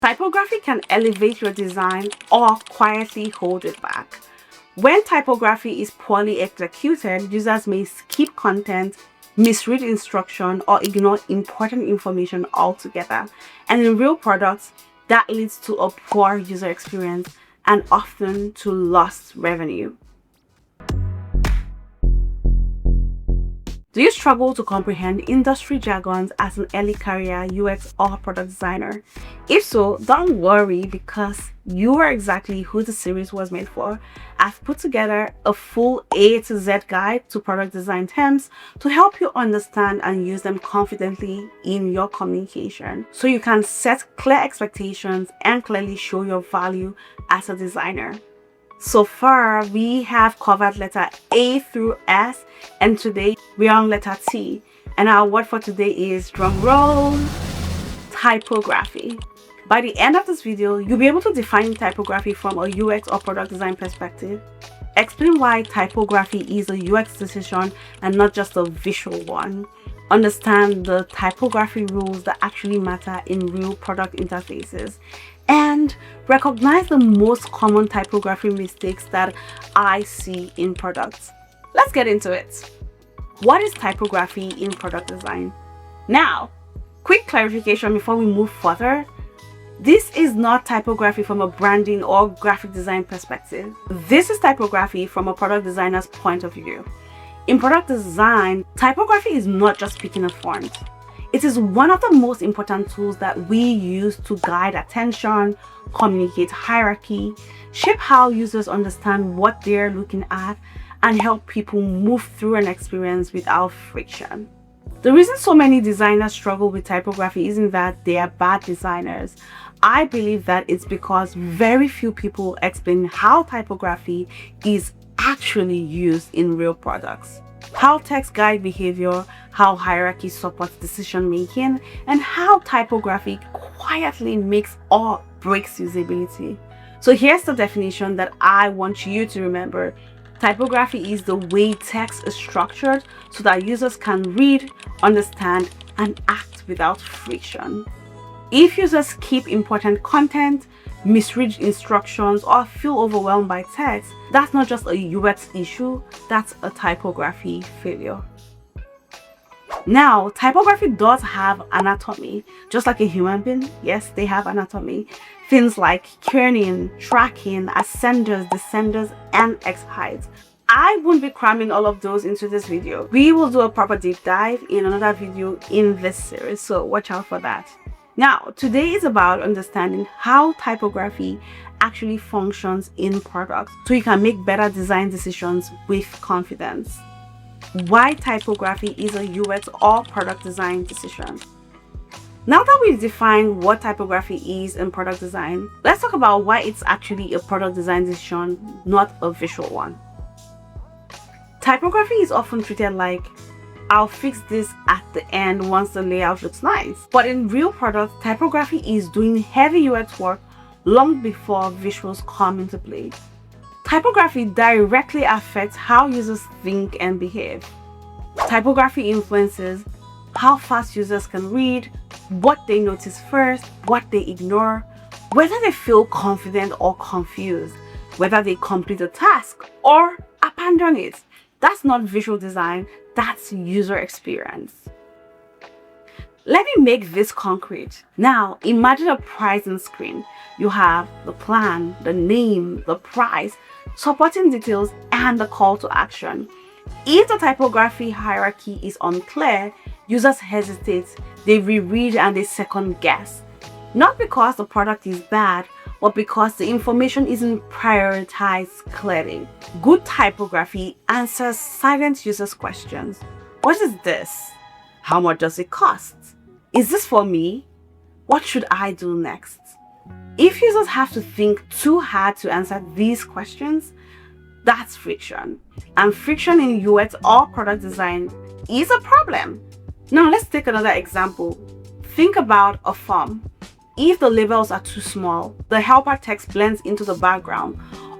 Typography can elevate your design or quietly hold it back. When typography is poorly executed, users may skip content, misread instruction, or ignore important information altogether. And in real products, that leads to a poor user experience and often to lost revenue. Do you struggle to comprehend industry jargons as an early career UX or product designer? If so, don't worry, because you are exactly who the series was made for. I've put together a full A to Z guide to product design terms to help you understand and use them confidently in your communication, so you can set clear expectations and clearly show your value as a designer. So far, we have covered letter A through S, and today we are on letter T. And our word for today is, drum roll, typography. By the end of this video, you'll be able to define typography from a UX or product design perspective, explain why typography is a UX decision and not just a visual one, understand the typography rules that actually matter in real product interfaces, and recognize the most common typography mistakes that I see in products. Let's get into it. What is typography in product design? Now, quick clarification before we move further. This is not typography from a branding or graphic design perspective. This is typography from a product designer's point of view. In product design, typography is not just picking a font. It is one of the most important tools that we use to guide attention, communicate hierarchy, shape how users understand what they're looking at, and help people move through an experience without friction. The reason so many designers struggle with typography isn't that they are bad designers. I believe that it's because very few people explain how typography is actually used in real products. How text guide behavior, how hierarchy supports decision making, and how typography quietly makes or breaks usability. So here's the definition that I want you to remember. Typography is the way text is structured so that users can read, understand, and act without friction. If users skip important content, misread instructions, or feel overwhelmed by text, that's not just a UX issue, that's a typography failure. Now, typography does have anatomy, just like a human being. Yes, they have anatomy. Things like kerning, tracking, ascenders, descenders, and X heights. I won't be cramming all of those into this video. We will do a proper deep dive in another video in this series, so watch out for that. Now, today is about understanding how typography actually functions in products so you can make better design decisions with confidence. Why typography is a UX or product design decision. Now that we've defined what typography is in product design, let's talk about why it's actually a product design decision, not a visual one. Typography is often treated like, I'll fix this at the end once the layout looks nice. But in real products, typography is doing heavy UX work long before visuals come into play. Typography directly affects how users think and behave. Typography influences how fast users can read, what they notice first, what they ignore, whether they feel confident or confused, whether they complete a task or abandon it. That's not visual design, that's user experience. Let me make this concrete. Now, imagine a pricing screen. You have the plan, the name, the price, supporting details, and the call to action. If the typography hierarchy is unclear, users hesitate, they reread, and they second guess. Not because the product is bad, but because the information isn't prioritized clearly. Good typography answers silent users' questions. What is this? How much does it cost? Is this for me? What should I do next? If users have to think too hard to answer these questions, that's friction. And friction in UX or product design is a problem. Now let's take another example. Think about a form. If the labels are too small, the helper text blends into the background,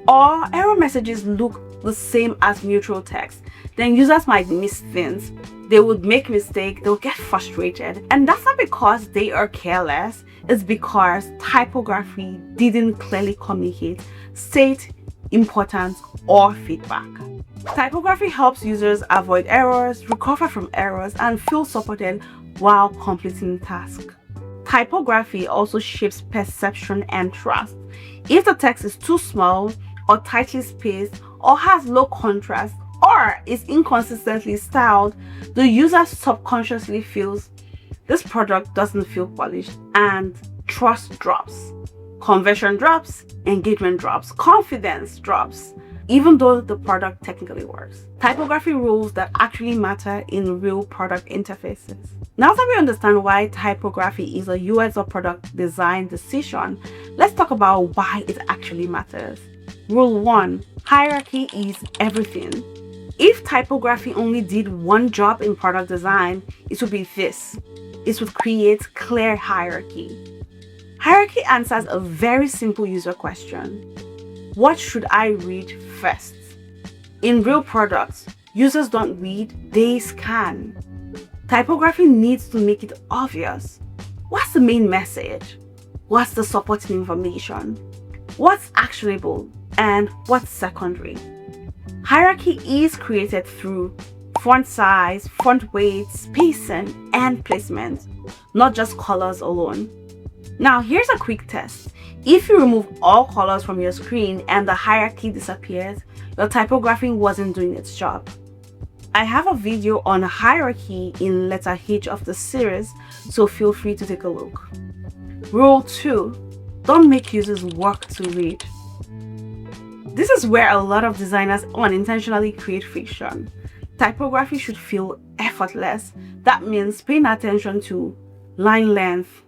or error messages look the same as neutral text, then users might miss things. They would make mistakes, they'll get frustrated. And that's not because they are careless, it's because typography didn't clearly communicate state, importance, or feedback. Typography helps users avoid errors, recover from errors, and feel supported while completing tasks. Typography also shapes perception and trust. If the text is too small, or tightly spaced, or has low contrast, or is inconsistently styled, the user subconsciously feels this product doesn't feel polished, and trust drops. Conversion drops, engagement drops, confidence drops, even though the product technically works. Typography rules that actually matter in real product interfaces. Now that we understand why typography is a UX or product design decision, let's talk about why it actually matters. Rule 1. Hierarchy is everything. If typography only did one job in product design, it would be this. It would create clear hierarchy. Hierarchy answers a very simple user question. What should I read first? In real products, users don't read, they scan. Typography needs to make it obvious. What's the main message? What's the supporting information? What's actionable and what's secondary? Hierarchy is created through font size, font weight, spacing, and placement, not just colors alone. Now here's a quick test. If you remove all colors from your screen and the hierarchy disappears, your typography wasn't doing its job. I have a video on hierarchy in letter H of the series, so feel free to take a look. Rule 2. Don't make users work to read. This is where a lot of designers unintentionally create friction. Typography should feel effortless. That means paying attention to line length,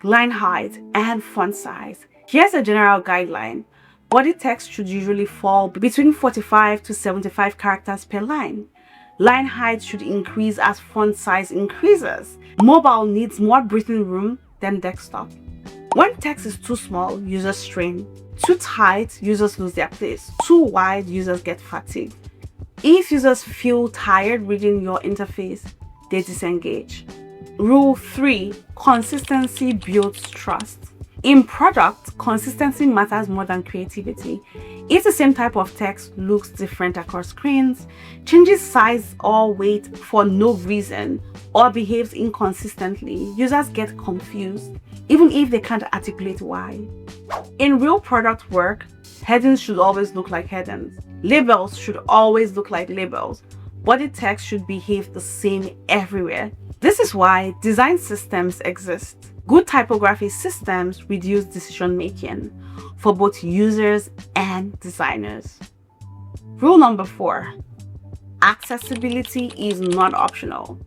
line height, and font size. Here's a general guideline. Body text should usually fall between 45 to 75 characters per line. Line height should increase as font size increases. Mobile needs more breathing room than desktop. When text is too small, users strain. Too tight, users lose their place. Too wide, users get fatigued. If users feel tired reading your interface, they disengage. Rule 3. Consistency builds trust. In product, consistency matters more than creativity. If the same type of text looks different across screens, changes size or weight for no reason, or behaves inconsistently, users get confused, even if they can't articulate why. In real product work, headings should always look like headings. Labels should always look like labels. Body text should behave the same everywhere. This is why design systems exist. Good typography systems reduce decision making for both users and designers. Rule number 4. Accessibility is not optional.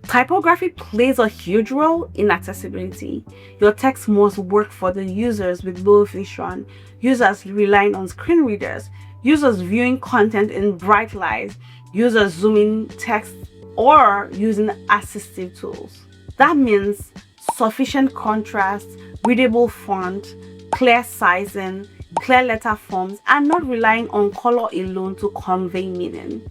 Typography plays a huge role in accessibility. Your text must work for the users with low vision, users relying on screen readers, users viewing content in bright lights, users zooming text, or using assistive tools. That means sufficient contrast, readable font, clear sizing, clear letter forms, and not relying on color alone to convey meaning.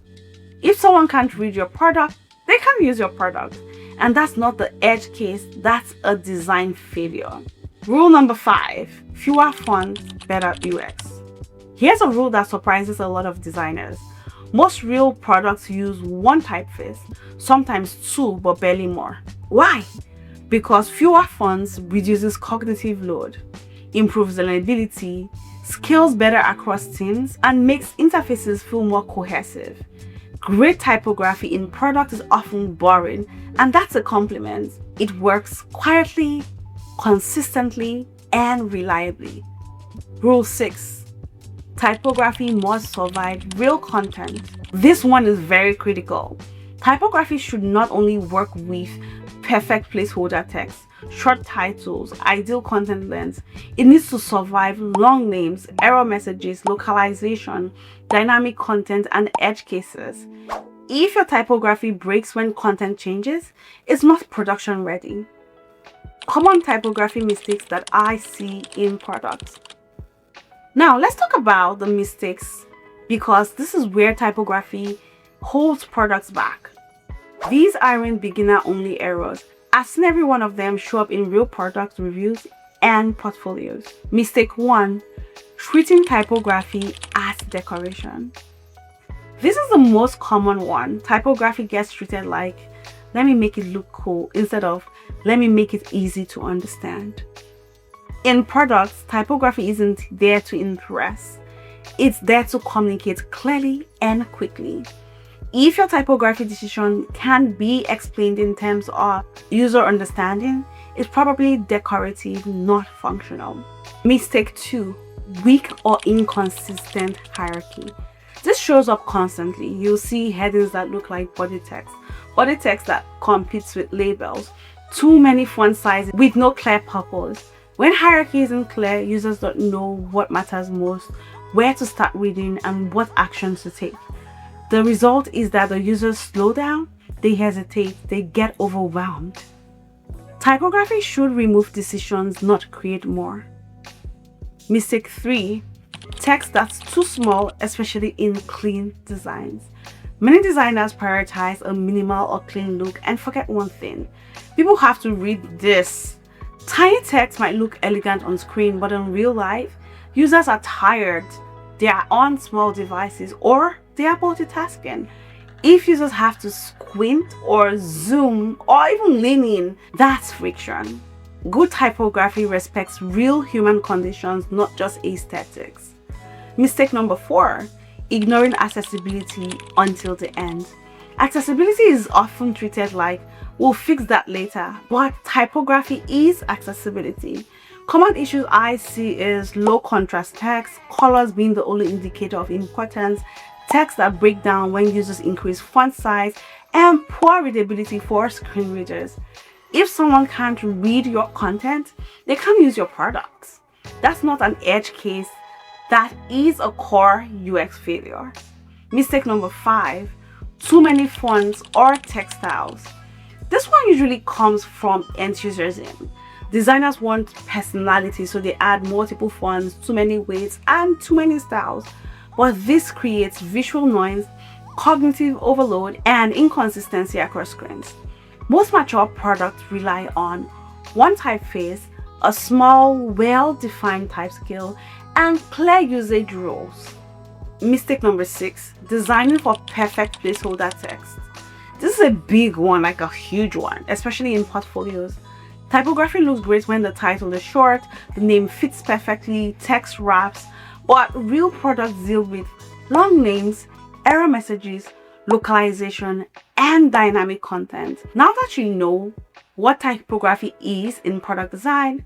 If someone can't read your product, they can't use your product. And that's not the edge case, that's a design failure. Rule number 5. Fewer fonts, better UX. Here's a rule that surprises a lot of designers. Most real products use one typeface, sometimes two, but barely more. Why? Because fewer fonts reduces cognitive load, improves learnability, scales better across teams, and makes interfaces feel more cohesive. Great typography in product is often boring, and that's a compliment. It works quietly, consistently, and reliably. Rule 6. Typography must survive real content. This one is very critical. Typography should not only work with perfect placeholder text, short titles, ideal content length, it needs to survive long names, error messages, localization, dynamic content, and edge cases. If your typography breaks when content changes, it's not production ready. Common typography mistakes that I see in products. Now let's talk about the mistakes because this is where typography holds products back. These aren't beginner-only errors. I've seen every one of them show up in real product reviews and portfolios. Mistake 1. Treating typography as decoration. This is the most common one. Typography gets treated like, let me make it look cool, instead of, let me make it easy to understand. In products, typography isn't there to impress. It's there to communicate clearly and quickly. If your typography decision can be explained in terms of user understanding, it's probably decorative, not functional. Mistake 2. Weak or inconsistent hierarchy. This shows up constantly. You'll see headings that look like body text that competes with labels, too many font sizes with no clear purpose. When hierarchy isn't clear, users don't know what matters most, where to start reading, and what actions to take. The result is that the users slow down, they hesitate, they get overwhelmed. Typography should remove decisions, not create more. Mistake 3. Text that's too small, especially in clean designs. Many designers prioritize a minimal or clean look and forget one thing. People have to read this. Tiny text might look elegant on screen, but in real life, users are tired, they are on small devices, or they are multitasking. If users have to squint or zoom or even lean in, that's friction. Good typography respects real human conditions, not just aesthetics. Mistake number 4. Ignoring accessibility until the end. Accessibility is often treated like, we'll fix that later, but typography is accessibility. Common issues I see is low contrast text, colors being the only indicator of importance, text that break down when users increase font size, and poor readability for screen readers. If someone can't read your content, they can't use your products. That's not an edge case. That is a core UX failure. Mistake number 5. Too many fonts or text styles. This one usually comes from enthusiasm. Designers want personality, so they add multiple fonts, too many weights, and too many styles. But this creates visual noise, cognitive overload, and inconsistency across screens. Most mature products rely on one typeface, a small, well-defined type scale, and clear usage rules. Mistake number 6. Designing for perfect placeholder text. This is a big one, like a huge one, especially in portfolios. Typography looks great when the title is short, the name fits perfectly, text wraps, but real products deal with long names, error messages, localization, and dynamic content. Now that you know what typography is in product design,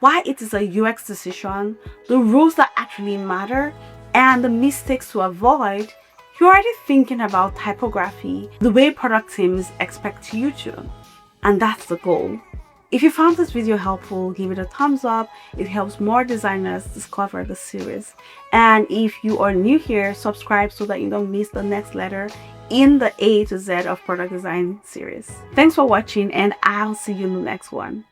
why it is a UX decision, the rules that actually matter, and the mistakes to avoid, you're already thinking about typography the way product teams expect you to. And that's the goal. If you found this video helpful, give it a thumbs up. It helps more designers discover the series. And if you are new here, subscribe so that you don't miss the next letter in the A to Z of product design series. Thanks for watching, and I'll see you in the next one.